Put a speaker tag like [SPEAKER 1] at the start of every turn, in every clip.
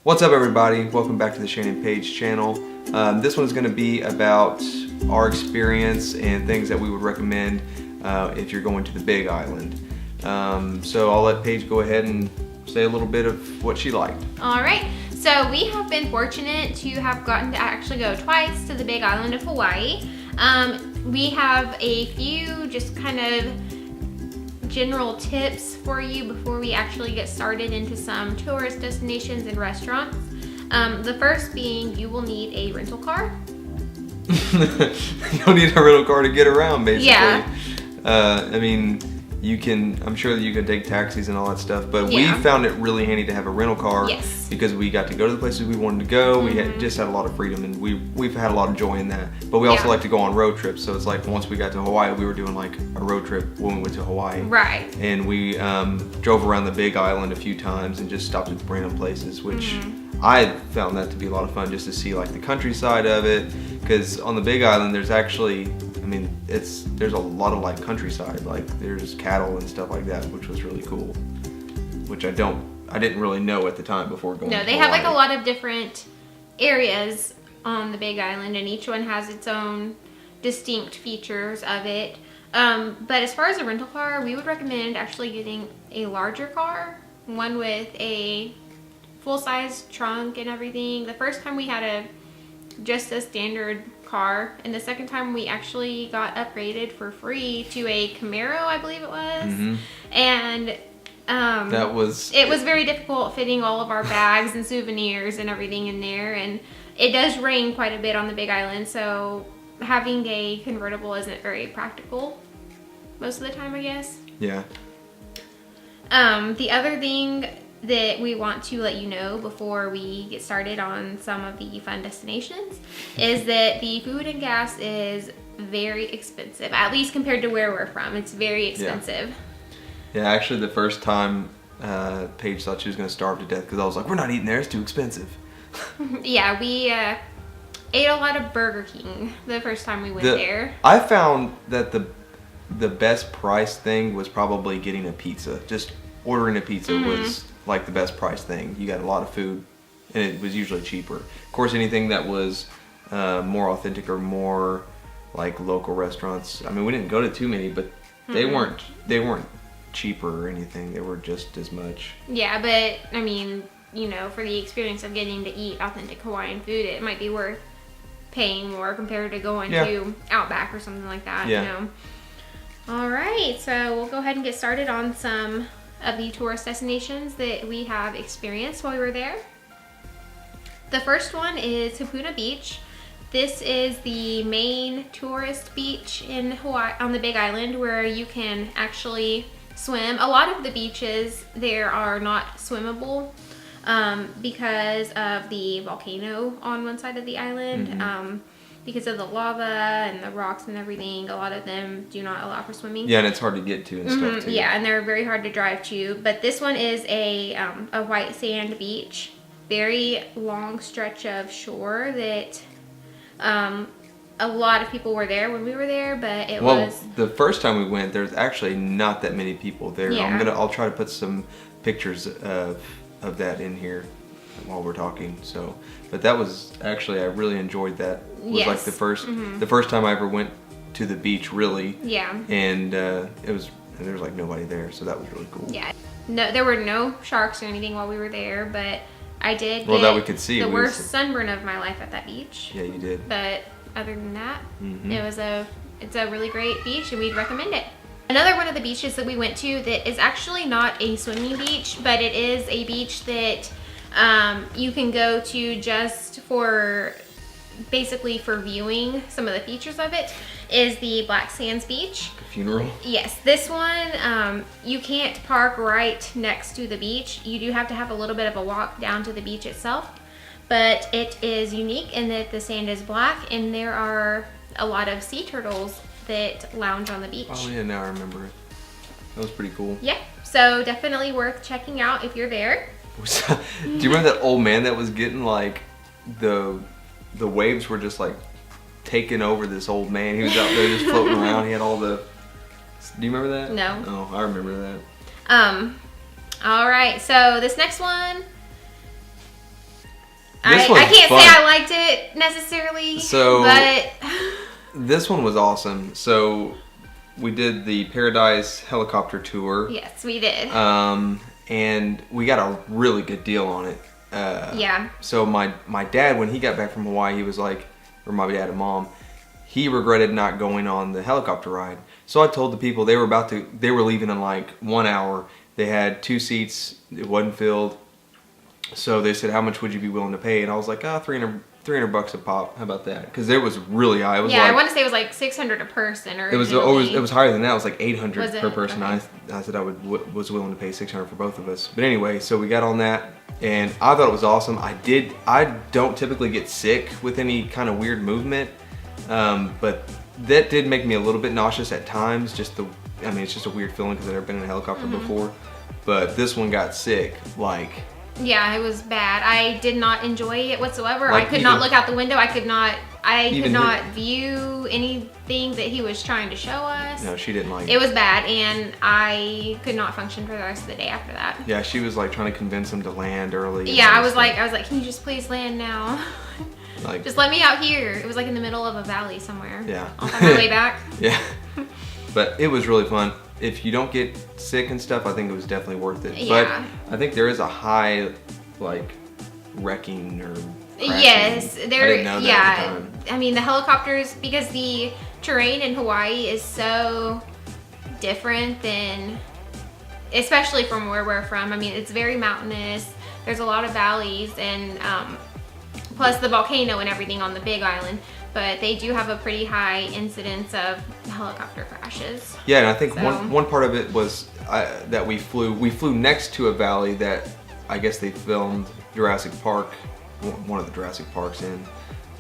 [SPEAKER 1] What's up, everybody? Welcome back to the Shane and Paige channel. This one is going to be about our experience and things that we would recommend if you're going to the Big Island. So I'll let Paige go ahead and say a little bit of what she liked.
[SPEAKER 2] All right, so we have been fortunate to have gotten to actually go twice to the Big Island of Hawaii. We have a few just kind of general tips for you before we actually get started into some tourist destinations and restaurants. The first being you will need a rental car.
[SPEAKER 1] You'll need a rental car to get around, basically.
[SPEAKER 2] Yeah.
[SPEAKER 1] I mean, I'm sure that you can take taxis and all that stuff, but we found it really handy to have a rental car.
[SPEAKER 2] Yes.
[SPEAKER 1] Because we got to go to the places we wanted to go. We just had a lot of freedom, and we've had a lot of joy in that. But we also like to go on road trips, so it's like once we got to Hawaii, we were doing like a road trip when we went to Hawaii.
[SPEAKER 2] Right.
[SPEAKER 1] And we drove around the Big Island a few times and just stopped at random places, which I found that to be a lot of fun, just to see like the countryside of it. Because on the Big Island, there's actually, I mean, there's a lot of like countryside, like there's cattle and stuff like that, which was really cool. Which I didn't really know at the time before going.
[SPEAKER 2] No, they have like a lot of different areas on the Big Island, and each one has its own distinct features of it. But as far as a rental car, we would recommend actually getting a larger car, one with a full-size trunk and everything. The first time we had just a standard car, and the second time we actually got upgraded for free to a Camaro, I believe it was. And it was very difficult fitting all of our bags and souvenirs and everything in there, and it does rain quite a bit on the Big Island, so having a convertible isn't very practical most of the time, I guess.
[SPEAKER 1] Yeah.
[SPEAKER 2] The other thing that we want to let you know before we get started on some of the fun destinations is that the food and gas is very expensive, at least compared to where we're from. It's very expensive.
[SPEAKER 1] Yeah, actually the first time Paige thought she was going to starve to death because I was like, we're not eating there, it's too expensive.
[SPEAKER 2] Yeah, we ate a lot of Burger King the first time we went there.
[SPEAKER 1] I found that the best price thing was probably getting a pizza. Just ordering a pizza was like the best price thing. You got a lot of food and it was usually cheaper. Of course, anything that was more authentic or more like local restaurants, I mean, we didn't go to too many, but they weren't cheaper or anything. They were just as much. Yeah,
[SPEAKER 2] but I mean, you know, for the experience of getting to eat authentic Hawaiian food, it might be worth paying more compared to going to Outback or something like that. You know. All right, so we'll go ahead and get started on some of the tourist destinations that we have experienced while we were there. The first one is Hapuna Beach. This is the main tourist beach in Hawaii, on the Big Island, where you can actually swim. A lot of the beaches there are not swimmable because of the volcano on one side of the island. Because of the lava and the rocks and everything, a lot of them do not allow for swimming.
[SPEAKER 1] Yeah, and it's hard to get to and stuff too.
[SPEAKER 2] Yeah, and they're very hard to drive to. But this one is a white sand beach. Very long stretch of shore that a lot of people were there when we were there, but
[SPEAKER 1] the first time we went, there's actually not that many people there.
[SPEAKER 2] Yeah.
[SPEAKER 1] I'll try to put some pictures of that in here while we're talking. So, but that was actually, I really enjoyed that. It was like the first time I ever went to the beach, really. Yeah. And there was like nobody there, so that was really cool.
[SPEAKER 2] Yeah. No, there were no sharks or anything while we were there, but I did
[SPEAKER 1] get that we could see
[SPEAKER 2] the worst sunburn of my life at that beach.
[SPEAKER 1] Yeah, you did.
[SPEAKER 2] But other than that, it's a really great beach, and we'd recommend it. Another one of the beaches that we went to that is actually not a swimming beach, but it is a beach that you can go to just for basically for viewing some of the features of it, is the Black Sands Beach.
[SPEAKER 1] The funeral?
[SPEAKER 2] Yes, this one you can't park right next to the beach. You do have to have a little bit of a walk down to the beach itself, but it is unique in that the sand is black and there are a lot of sea turtles that lounge on the beach.
[SPEAKER 1] Oh yeah, now I remember it. That was pretty cool.
[SPEAKER 2] Yeah, so definitely worth checking out if you're there.
[SPEAKER 1] Do you remember that old man that was getting like the waves were just like taking over this old man? He was out there just floating around. He had all the. Do you remember that?
[SPEAKER 2] No.
[SPEAKER 1] Oh, I remember that.
[SPEAKER 2] All right. So this next one I can't say I liked it necessarily.
[SPEAKER 1] So,
[SPEAKER 2] but
[SPEAKER 1] this one was awesome. So we did the Paradise helicopter tour.
[SPEAKER 2] Yes, we did.
[SPEAKER 1] And we got a really good deal on it.
[SPEAKER 2] Yeah.
[SPEAKER 1] So my dad, when he got back from Hawaii, he was like, or my dad and mom, he regretted not going on the helicopter ride. So I told the people they were leaving in like 1 hour. They had 2 seats, it wasn't filled. So they said, how much would you be willing to pay? And I was like, $300 a pop. How about that? Because it was really high. It was
[SPEAKER 2] I want to say it was like $600 a person. Or
[SPEAKER 1] it was higher than that. It was like $800 per person.
[SPEAKER 2] Okay.
[SPEAKER 1] I said I was willing to pay $600 for both of us. But anyway, so we got on that, and I thought it was awesome. I don't typically get sick with any kind of weird movement, but that did make me a little bit nauseous at times. It's just a weird feeling because I've never been in a helicopter before. But this one got sick, like.
[SPEAKER 2] Yeah, it was bad. I did not enjoy it whatsoever.
[SPEAKER 1] Like
[SPEAKER 2] I could not look out the window. I could not view anything that he was trying to show us.
[SPEAKER 1] No, she didn't like it.
[SPEAKER 2] It was bad, and I could not function for the rest of the day after that.
[SPEAKER 1] Yeah, she was like trying to convince him to land early.
[SPEAKER 2] Yeah, I was like, can you just please land now?
[SPEAKER 1] Like,
[SPEAKER 2] just let me out here. It was like in the middle of a valley somewhere.
[SPEAKER 1] Yeah.
[SPEAKER 2] On my way back.
[SPEAKER 1] Yeah. But it was really fun. If you don't get sick and stuff, I think it was definitely worth it.
[SPEAKER 2] Yeah.
[SPEAKER 1] But I think there is a high, like, wrecking or crashing.
[SPEAKER 2] Yes, there.
[SPEAKER 1] I didn't know that at the time.
[SPEAKER 2] I mean, the helicopters, because the terrain in Hawaii is so different than, especially from where we're from. I mean, it's very mountainous. There's a lot of valleys, and plus the volcano and everything on the Big Island. But they do have a pretty high incidence of helicopter crashes.
[SPEAKER 1] Yeah, and I think one part of it was that we flew next to a valley that I guess they filmed Jurassic Park, one of the Jurassic Parks in.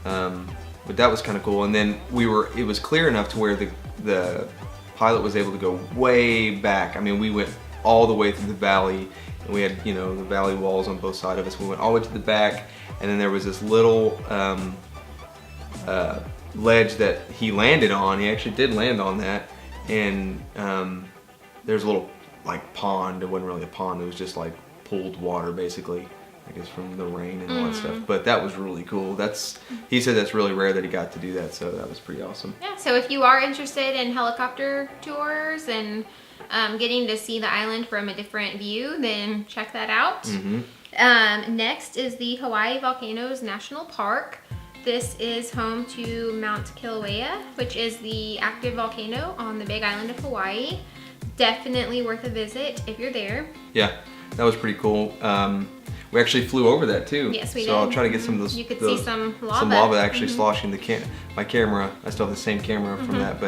[SPEAKER 1] But that was kind of cool. And then it was clear enough to where the pilot was able to go way back. I mean, we went all the way through the valley, and we had, the valley walls on both sides of us. We went all the way to the back, and then there was this little ledge that he landed on. He actually did land on that, and there's a little like pond. It wasn't really a pond. It was just like pooled water, basically, I guess, from the rain and all that stuff. But that was really cool. He said that's really rare that he got to do that, so that was pretty awesome.
[SPEAKER 2] Yeah. So if you are interested in helicopter tours and getting to see the island from a different view, then check that out.
[SPEAKER 1] Mm-hmm.
[SPEAKER 2] Next is the Hawaii Volcanoes National Park. This is home to Mount Kilauea, which is the active volcano on the Big Island of Hawaii. Definitely worth a visit if you're there.
[SPEAKER 1] Yeah, that was pretty cool. We actually flew over that too.
[SPEAKER 2] Yes, we did.
[SPEAKER 1] So I'll try to get some of those.
[SPEAKER 2] You could see some lava.
[SPEAKER 1] Some lava actually sloshing my camera. I still have the same camera from that,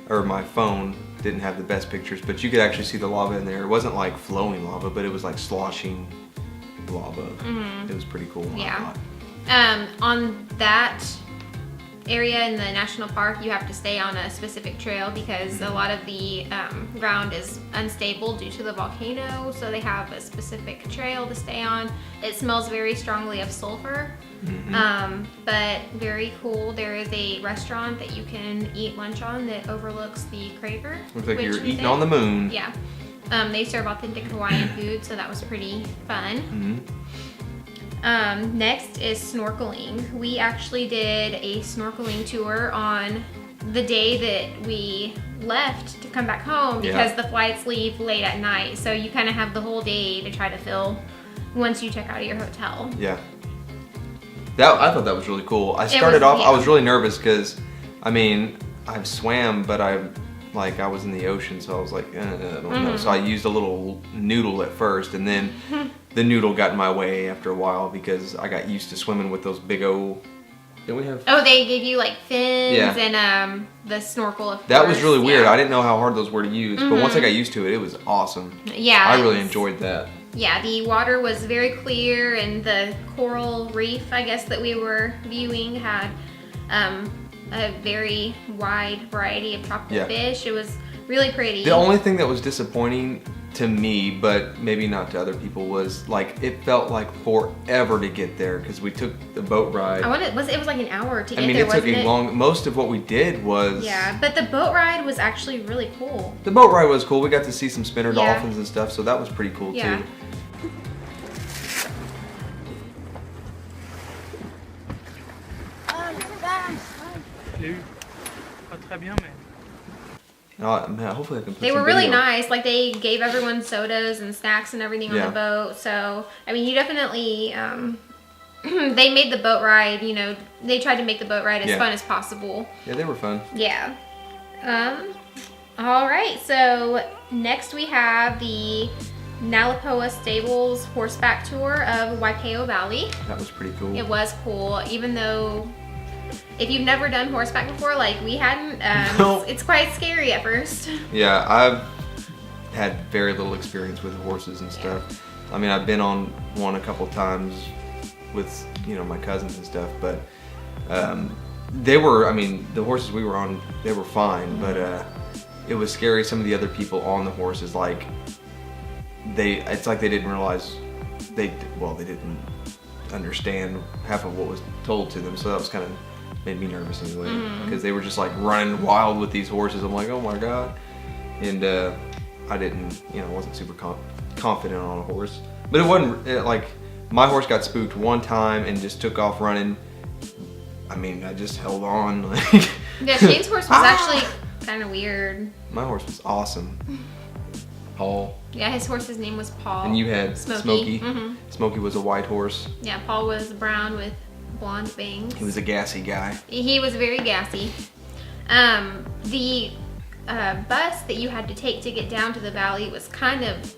[SPEAKER 1] or my phone didn't have the best pictures, but you could actually see the lava in there. It wasn't like flowing lava, but it was like sloshing lava. It was pretty cool.
[SPEAKER 2] Yeah. On that area in the national park, you have to stay on a specific trail because a lot of the ground is unstable due to the volcano, so they have a specific trail to stay on. It smells very strongly of sulfur, but very cool. There is a restaurant that you can eat lunch on that overlooks the crater.
[SPEAKER 1] Looks like you're eating on the moon.
[SPEAKER 2] Yeah. They serve authentic Hawaiian food, so that was pretty fun. Next is snorkeling. We actually did a snorkeling tour on the day that we left to come back home because the flights leave late at night. So you kind of have the whole day to try to fill once you check out of your hotel.
[SPEAKER 1] Yeah. I thought that was really cool. I started off, I was really nervous because, I mean, I've swam, but I was in the ocean, so I was like, I don't know. So I used a little noodle at first, and then the noodle got in my way after a while because I got used to swimming with those big old. Did we have?
[SPEAKER 2] Oh, they gave you like fins and the snorkel. Of
[SPEAKER 1] that was really weird. I didn't know how hard those were to use, but once I got used to it, it was awesome.
[SPEAKER 2] Yeah,
[SPEAKER 1] I really enjoyed that.
[SPEAKER 2] Yeah, the water was very clear, and the coral reef, I guess, that we were viewing had a very wide variety of tropical fish. It was really pretty.
[SPEAKER 1] The only thing that was disappointing to me, but maybe not to other people, was like it felt like forever to get there because we took the boat ride.
[SPEAKER 2] It was like an hour to get there.
[SPEAKER 1] I mean, it took a long. Most of what we did was.
[SPEAKER 2] Yeah, but the boat ride was actually really cool.
[SPEAKER 1] The boat ride was cool. We got to see some spinner dolphins and stuff, so that was pretty cool too.
[SPEAKER 3] l'ai eu. Pas très bien, mais.
[SPEAKER 1] Man, hopefully I can put
[SPEAKER 2] They
[SPEAKER 1] some
[SPEAKER 2] were really
[SPEAKER 1] video.
[SPEAKER 2] nice. Like they gave everyone sodas and snacks and everything on
[SPEAKER 1] Yeah.
[SPEAKER 2] the boat. So I mean, you definitely they made the boat ride. You know, they tried to make the boat ride as
[SPEAKER 1] Yeah.
[SPEAKER 2] fun as possible.
[SPEAKER 1] Yeah, they were fun.
[SPEAKER 2] Yeah. All right. So next we have the Naalapa Stables horseback tour of Waipio Valley.
[SPEAKER 1] That was pretty cool.
[SPEAKER 2] It was cool, even though if you've never done horseback before, like we hadn't,
[SPEAKER 1] No.
[SPEAKER 2] it's quite scary at first.
[SPEAKER 1] Yeah, I've had very little experience with horses and stuff. I mean, I've been on one a couple times with, you know, my cousins and stuff, but they were, I mean, the horses we were on, they were fine, but it was scary. Some of the other people on the horses, like, it's like they didn't realize, they didn't understand half of what was told to them, so that was kind of made me nervous anyway, because they were just like running wild with these horses. I'm like, oh my god. And I didn't, you know, wasn't super confident on a horse, but it wasn't like my horse got spooked one time and just took off running. I mean, I just held on. Like,
[SPEAKER 2] Yeah, Shane's horse was actually kind of weird.
[SPEAKER 1] my horse was awesome. Paul.
[SPEAKER 2] Yeah, his horse's name was Paul.
[SPEAKER 1] And you had Smokey.
[SPEAKER 2] Mhm.
[SPEAKER 1] Smokey was a white horse.
[SPEAKER 2] Yeah, Paul was brown with blonde bangs.
[SPEAKER 1] He was a gassy guy.
[SPEAKER 2] He was very gassy. The bus that you had to take to get down to the valley was kind of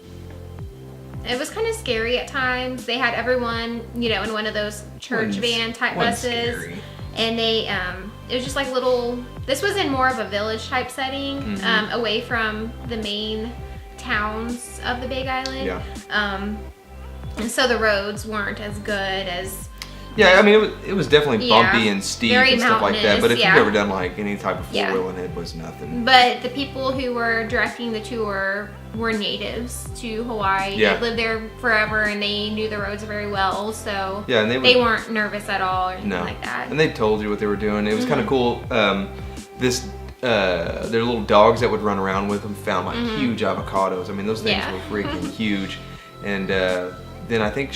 [SPEAKER 2] scary at times. They had everyone, you know, in one of those church van type buses.
[SPEAKER 1] Scary.
[SPEAKER 2] And they, it was just like little, this was in more of a village type setting, away from the main towns of the Big Island.
[SPEAKER 1] Yeah.
[SPEAKER 2] And so the roads weren't as good as.
[SPEAKER 1] Yeah, I mean, it was definitely bumpy
[SPEAKER 2] Yeah.
[SPEAKER 1] and steep
[SPEAKER 2] Very
[SPEAKER 1] and stuff like that.
[SPEAKER 2] mountainous,
[SPEAKER 1] But if
[SPEAKER 2] yeah.
[SPEAKER 1] you've ever done like any type of
[SPEAKER 2] Yeah.
[SPEAKER 1] four-wheeling, it was nothing.
[SPEAKER 2] But the people who were directing the tour were natives to Hawaii.
[SPEAKER 1] Yeah.
[SPEAKER 2] They lived there forever and they knew the roads very well. So
[SPEAKER 1] Yeah, and
[SPEAKER 2] they weren't nervous at all or anything
[SPEAKER 1] no,
[SPEAKER 2] like that.
[SPEAKER 1] and they told you what they were doing. It was kind of cool. Their little dogs that would run around with them found like huge avocados. I mean, those things
[SPEAKER 2] Yeah.
[SPEAKER 1] were freaking huge. And then I think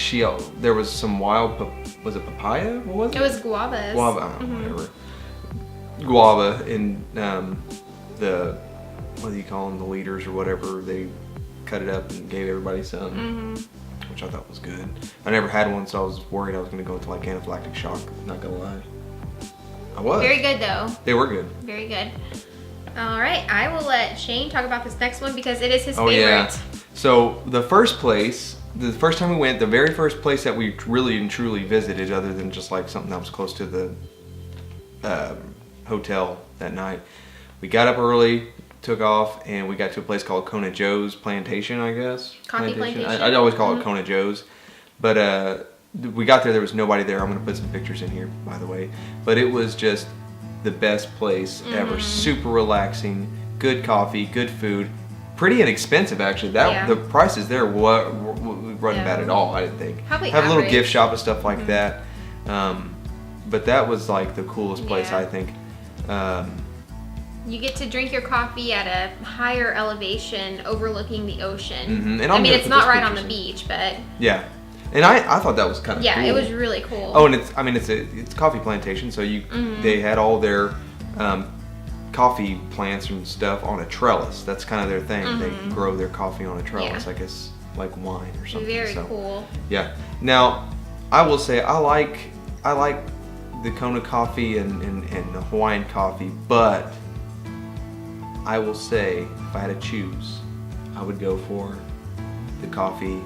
[SPEAKER 1] there was some wild, was it papaya? What was it?
[SPEAKER 2] It was guavas.
[SPEAKER 1] Guava, I don't know, whatever. Guava in the, what do you call them, the leaders or whatever, they cut it up and gave everybody some, which I thought was good. I never had one, so I was worried I was going to go into like anaphylactic shock, not gonna lie. I was.
[SPEAKER 2] Very good though.
[SPEAKER 1] They were good.
[SPEAKER 2] Very good. All right, I will let Shane talk about this next one because it is his
[SPEAKER 1] Oh
[SPEAKER 2] favorite.
[SPEAKER 1] yeah. So the first time we went, the very first place that we really and truly visited, other than just like something that was close to the hotel that night, we got up early, took off, and we got to a place called Kona Joe's Plantation, I guess.
[SPEAKER 2] Coffee Plantation.
[SPEAKER 1] I'd always call it Kona Joe's, but we got there was nobody there. I'm gonna put some pictures in here, by the way. But it was just the best place ever. Super relaxing, good coffee, good food. Pretty inexpensive actually. The prices there wasn't bad at all. I didn't think.
[SPEAKER 2] Probably
[SPEAKER 1] have a little
[SPEAKER 2] average.
[SPEAKER 1] gift shop and stuff like that. But that was like the coolest place
[SPEAKER 2] Yeah.
[SPEAKER 1] I think.
[SPEAKER 2] You get to drink your coffee at a higher elevation, overlooking the ocean.
[SPEAKER 1] And
[SPEAKER 2] I
[SPEAKER 1] I'm
[SPEAKER 2] mean,
[SPEAKER 1] gonna
[SPEAKER 2] it's
[SPEAKER 1] put
[SPEAKER 2] not
[SPEAKER 1] those
[SPEAKER 2] right on the
[SPEAKER 1] pictures in.
[SPEAKER 2] beach, but
[SPEAKER 1] Yeah, and I thought that was kind of
[SPEAKER 2] yeah,
[SPEAKER 1] cool.
[SPEAKER 2] it was really cool.
[SPEAKER 1] Oh, and it's coffee plantation, so they had all their coffee plants and stuff on a trellis. That's kind of their thing. They grow their coffee on a trellis,
[SPEAKER 2] Yeah.
[SPEAKER 1] I guess, like wine or something.
[SPEAKER 2] Very
[SPEAKER 1] so,
[SPEAKER 2] cool.
[SPEAKER 1] Yeah. Now, I will say I like the Kona coffee and the Hawaiian coffee, but I will say if I had to choose, I would go for the coffee,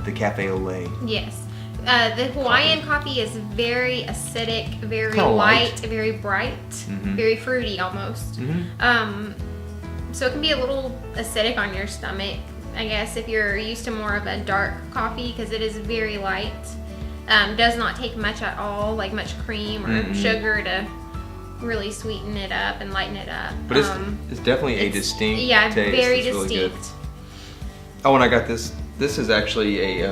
[SPEAKER 1] the cafe au lait.
[SPEAKER 2] Yes. The Hawaiian coffee is very acidic, very
[SPEAKER 1] Kinda light.
[SPEAKER 2] light, very bright, very fruity almost. So it can be a little acidic on your stomach, I guess, if you're used to more of a dark coffee because it is very light. Does not take much at all, like much cream or sugar to really sweeten it up and lighten it up.
[SPEAKER 1] But it's definitely a distinct
[SPEAKER 2] Yeah,
[SPEAKER 1] taste.
[SPEAKER 2] very
[SPEAKER 1] It's really good.
[SPEAKER 2] distinct.
[SPEAKER 1] Oh, and I got this. This is actually a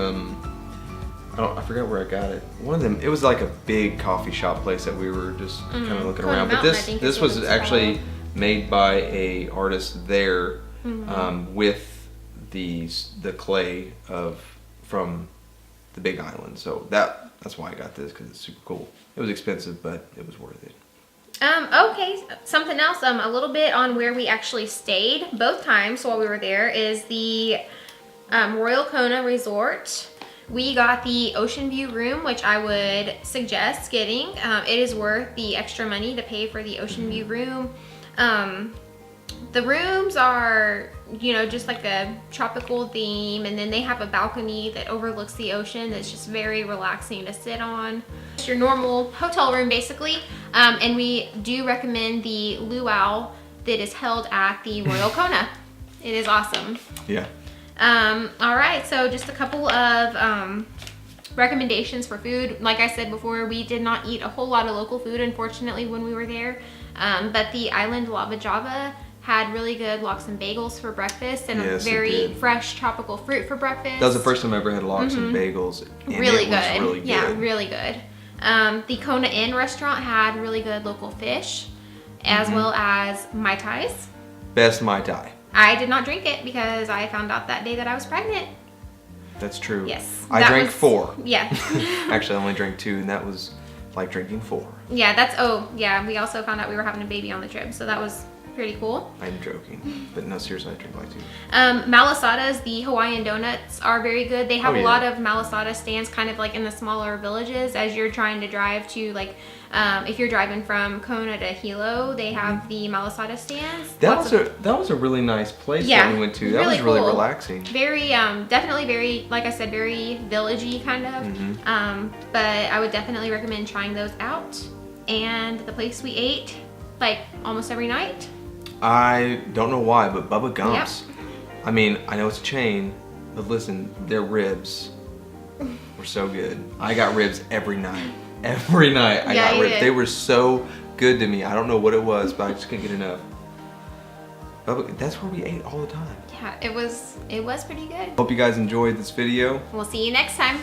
[SPEAKER 1] I forgot where I got it. One of them. It was like a big coffee shop place that we were just kind of looking
[SPEAKER 2] Kona
[SPEAKER 1] around. But
[SPEAKER 2] Mountain, I
[SPEAKER 1] this
[SPEAKER 2] think
[SPEAKER 1] this
[SPEAKER 2] is what
[SPEAKER 1] was
[SPEAKER 2] it's
[SPEAKER 1] actually
[SPEAKER 2] called.
[SPEAKER 1] made by a artist there with the clay from the Big Island. So that's why I got this, because it's super cool. It was expensive, but it was worth it.
[SPEAKER 2] Okay, something else, a little bit on where we actually stayed both times while we were there is the Royal Kona Resort. We got the ocean view room, which I would suggest getting. It is worth the extra money to pay for the ocean view room. The rooms are, you know, just like a tropical theme, and then they have a balcony that overlooks the ocean that's just very relaxing to sit on. It's your normal hotel room basically, and we do recommend the luau that is held at the Royal Kona. It is awesome.
[SPEAKER 1] Yeah.
[SPEAKER 2] All right, so just a couple of recommendations for food. Like I said before, we did not eat a whole lot of local food, unfortunately, when we were there, but the island Lava Java had really good lox and bagels for breakfast, and a very fresh tropical fruit for breakfast.
[SPEAKER 1] That was the first time I ever had lox and bagels. And
[SPEAKER 2] really
[SPEAKER 1] it
[SPEAKER 2] good.
[SPEAKER 1] Was really good.
[SPEAKER 2] Yeah, really good. The Kona Inn restaurant had really good local fish, as well as Mai Tais.
[SPEAKER 1] Best Mai Tai.
[SPEAKER 2] I did not drink it because I found out that day that I was pregnant.
[SPEAKER 1] That's true.
[SPEAKER 2] Yes.
[SPEAKER 1] I drank 4.
[SPEAKER 2] Yeah.
[SPEAKER 1] Actually, I only drank 2, and that was like drinking 4.
[SPEAKER 2] Yeah, we also found out we were having a baby on the trip, so that was pretty cool.
[SPEAKER 1] I'm joking, but no, seriously, I drink like 2.
[SPEAKER 2] Malasadas, the Hawaiian donuts are very good. They have a lot of Malasada stands kind of like in the smaller villages as you're trying to drive to, like, if you're driving from Kona to Hilo, they have the Malasada stands.
[SPEAKER 1] That was a really nice place that we went to. That was really relaxing.
[SPEAKER 2] Very, definitely very, like I said, very villagey kind of. But I would definitely recommend trying those out. And the place we ate, like, almost every night.
[SPEAKER 1] I don't know why, but Bubba Gump's. Yep. I mean, I know it's a chain, but listen, their ribs were so good. I got ribs every night. Every night I got ribs. They were so good to me. I don't know what it was, but I just couldn't get enough. Bubba, that's where we ate all the time.
[SPEAKER 2] Yeah, it was pretty good.
[SPEAKER 1] Hope you guys enjoyed this video.
[SPEAKER 2] We'll see you next time.